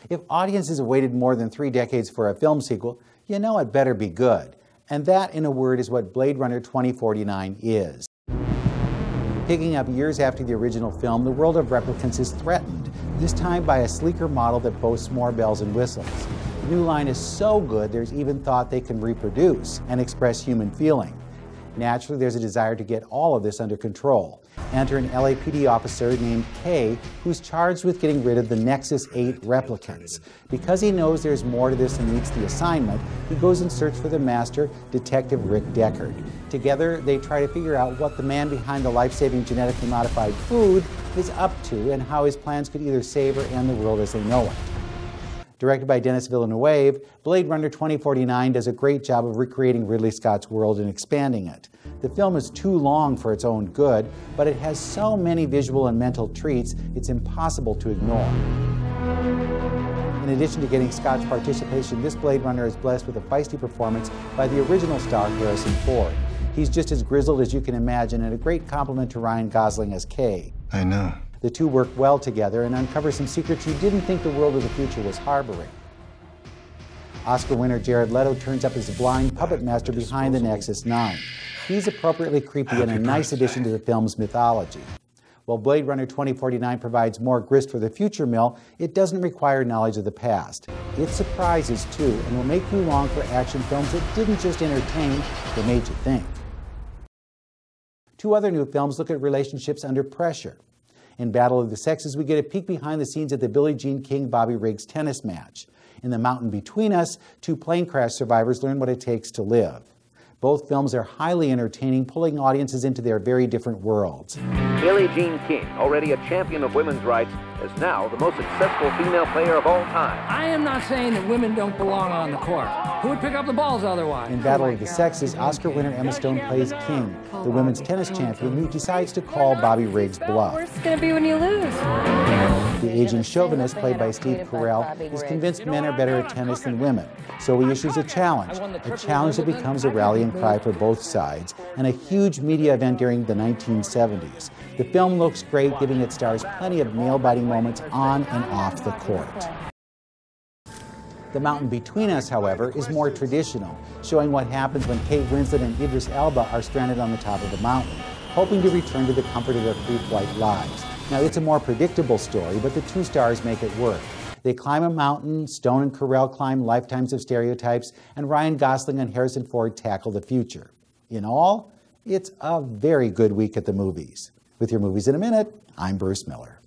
If audiences have waited more than 3 decades for a film sequel, you know it better be good. And that, in a word, is what Blade Runner 2049 is. Picking up years after the original film, the world of replicants is threatened, this time by a sleeker model that boasts more bells and whistles. The new line is so good, there's even thought they can reproduce and express human feeling. Naturally, there's a desire to get all of this under control. Enter an LAPD officer named Kay, who's charged with getting rid of the Nexus 8 replicants. Because he knows there's more to this than meets the assignment, he goes in search for the master, Detective Rick Deckard. Together, they try to figure out what the man behind the life-saving genetically modified food is up to and how his plans could either save or end the world as they know it. Directed by Denis Villeneuve, Blade Runner 2049 does a great job of recreating Ridley Scott's world and expanding it. The film is too long for its own good, but it has so many visual and mental treats, it's impossible to ignore. In addition to getting Scott's participation, this Blade Runner is blessed with a feisty performance by the original star, Harrison Ford. He's just as grizzled as you can imagine, and a great compliment to Ryan Gosling as Kay. I know. The two work well together and uncover some secrets you didn't think the world of the future was harboring. Oscar winner Jared Leto turns up as the blind puppet master behind the Nexus 9. He's appropriately creepy and a nice addition to the film's mythology. While Blade Runner 2049 provides more grist for the future mill, it doesn't require knowledge of the past. It surprises too, and will make you long for action films that didn't just entertain, they made you think. 2 other new films look at relationships under pressure. In Battle of the Sexes, we get a peek behind the scenes at the Billie Jean King-Bobby Riggs tennis match. In The Mountain Between Us, 2 plane crash survivors learn what it takes to live. Both films are highly entertaining, pulling audiences into their very different worlds. Billie Jean King, already a champion of women's rights, is now the most successful female player of all time. I am not saying that women don't belong on the court. Who would pick up the balls otherwise? In Battle of the Sexes, Oscar winner Emma Stone plays King, the women's tennis champion who decides to call Bobby Riggs' bluff. Worse it's going to be when you lose. The aging chauvinist, played by Steve Carell, is convinced men are better at tennis than women. So he issues a challenge that becomes a rallying cry for both sides, and a huge media event during the 1970s. The film looks great, giving its stars plenty of nail-biting moments on and off the court. The Mountain Between Us, however, is more traditional, showing what happens when Kate Winslet and Idris Elba are stranded on the top of the mountain, hoping to return to the comfort of their pre-flight lives. Now, it's a more predictable story, but the 2 stars make it work. They climb a mountain, Stone and Carell climb lifetimes of stereotypes, and Ryan Gosling and Harrison Ford tackle the future. In all, it's a very good week at the movies. With your Movies in a Minute, I'm Bruce Miller.